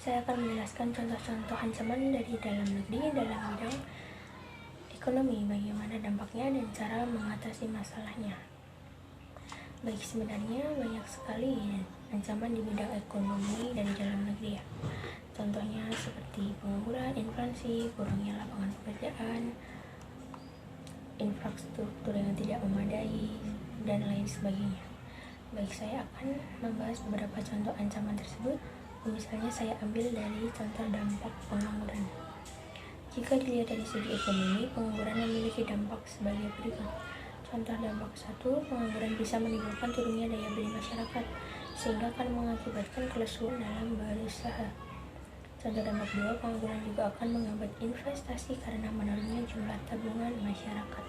Saya akan menjelaskan contoh-contoh ancaman dari dalam negeri dalam bidang ekonomi, bagaimana dampaknya dan cara mengatasi masalahnya. Baik, sebenarnya banyak sekali ancaman di bidang ekonomi dari dalam negeri ya. Contohnya seperti pengangguran, inflasi, kurangnya lapangan pekerjaan, infrastruktur yang tidak memadai, dan lain sebagainya. Baik, saya akan membahas beberapa contoh ancaman tersebut. Misalnya saya ambil dari contoh dampak pengangguran. Jika dilihat dari segi ekonomi, pengangguran memiliki dampak sebagai berikut. Contoh dampak 1, pengangguran bisa menimbulkan turunnya daya beli masyarakat, sehingga akan mengakibatkan kelesuan dalam berusaha. Contoh dampak 2, pengangguran juga akan menghambat investasi karena menurunnya jumlah tabungan masyarakat.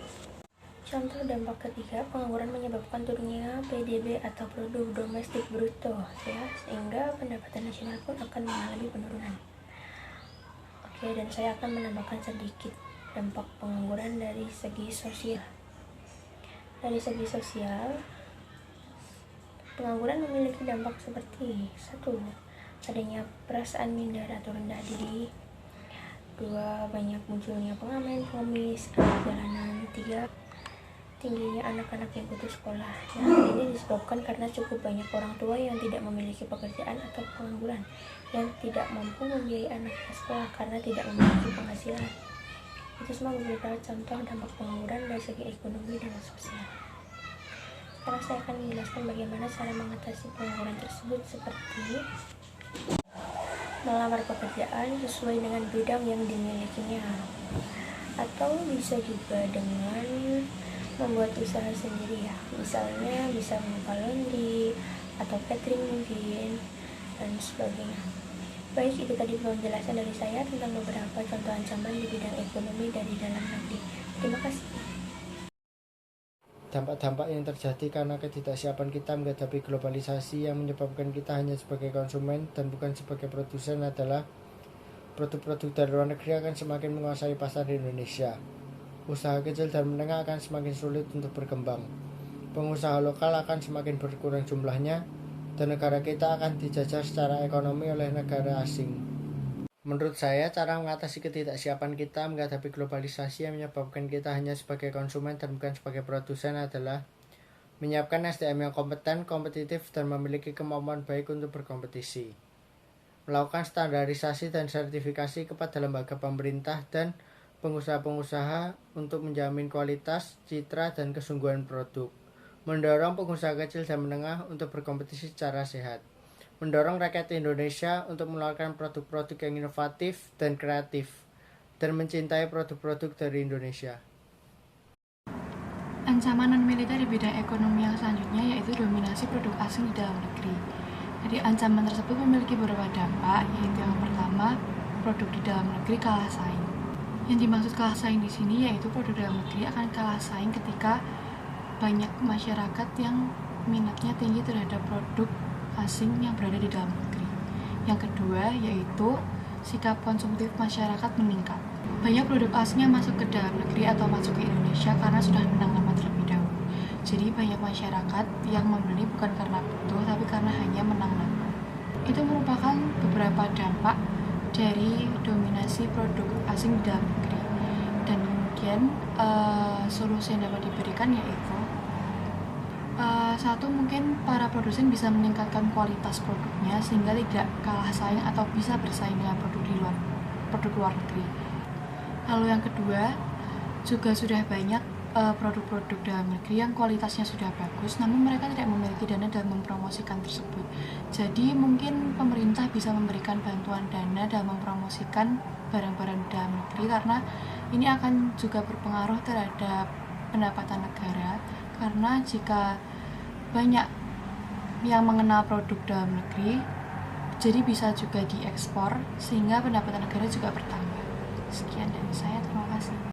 Contoh dampak ketiga, pengangguran menyebabkan turunnya PDB atau produk domestik bruto ya, sehingga pendapatan nasional pun akan mengalami penurunan. Oke, dan saya akan menambahkan sedikit dampak pengangguran dari segi sosial. Dari segi sosial, pengangguran memiliki dampak seperti 1, adanya perasaan minder atau rendah diri. 2, banyak munculnya pengamen, pengemis, anak jalanan. 3, tingginya anak-anak yang putus sekolah. Nah, ini disebabkan karena cukup banyak orang tua yang tidak memiliki pekerjaan atau pengangguran yang tidak mampu membiayai anaknya sekolah karena tidak memiliki penghasilan. Itu semua beberapa contoh dampak pengangguran dari segi ekonomi dan sosial. Sekarang saya akan menjelaskan bagaimana cara mengatasi pengangguran tersebut, seperti melamar pekerjaan sesuai dengan bidang yang dimilikinya, atau bisa juga dengan membuat usaha sendiri ya, misalnya bisa membuka laundry atau catering mungkin, dan sebagainya. Baik, itu tadi penjelasan dari saya tentang beberapa contoh ancaman di bidang ekonomi dari dalam negeri. Terima kasih. Dampak-dampak yang terjadi karena ketidaksiapan kita menghadapi globalisasi yang menyebabkan kita hanya sebagai konsumen dan bukan sebagai produsen adalah produk-produk dari luar negeri akan semakin menguasai pasar di Indonesia. Usaha kecil dan menengah akan semakin sulit untuk berkembang. Pengusaha lokal akan semakin berkurang jumlahnya, dan negara kita akan dijajah secara ekonomi oleh negara asing. Menurut saya, cara mengatasi ketidaksiapan kita menghadapi globalisasi yang menyebabkan kita hanya sebagai konsumen dan bukan sebagai produsen adalah menyiapkan SDM yang kompeten, kompetitif, dan memiliki kemampuan baik untuk berkompetisi. Melakukan standarisasi dan sertifikasi kepada lembaga pemerintah dan pengusaha-pengusaha untuk menjamin kualitas, citra, dan kesungguhan produk. Mendorong pengusaha kecil dan menengah untuk berkompetisi secara sehat. Mendorong rakyat Indonesia untuk mengeluarkan produk-produk yang inovatif dan kreatif, dan mencintai produk-produk dari Indonesia. Ancaman non-militer di bidang ekonomi yang selanjutnya yaitu dominasi produk asing di dalam negeri. Jadi ancaman tersebut memiliki beberapa dampak, yaitu yang pertama, produk di dalam negeri kalah saing. Yang dimaksud kalah saing di sini yaitu produk dalam negeri akan kalah saing ketika banyak masyarakat yang minatnya tinggi terhadap produk asing yang berada di dalam negeri. Yang kedua yaitu sikap konsumtif masyarakat meningkat. Banyak produk asing yang masuk ke dalam negeri atau masuk ke Indonesia karena sudah menang nama terlebih dahulu. Jadi banyak masyarakat yang membeli bukan karena butuh tapi karena hanya menang nama. Itu merupakan beberapa dampak dari dominasi produk asing di dalam negeri. Dan kemudian solusi yang dapat diberikan yaitu satu, mungkin para produsen bisa meningkatkan kualitas produknya sehingga tidak kalah saing atau bisa bersaing dengan produk luar negeri. Lalu yang kedua, juga sudah banyak produk-produk dalam negeri yang kualitasnya sudah bagus, namun mereka tidak memiliki dana dalam mempromosikan tersebut. Jadi mungkin pemerintah bisa memberikan bantuan dana dalam mempromosikan barang-barang dalam negeri, karena ini akan juga berpengaruh terhadap pendapatan negara, karena jika banyak yang mengenal produk dalam negeri, jadi bisa juga diekspor sehingga pendapatan negara juga bertambah. Sekian dari saya, terima kasih.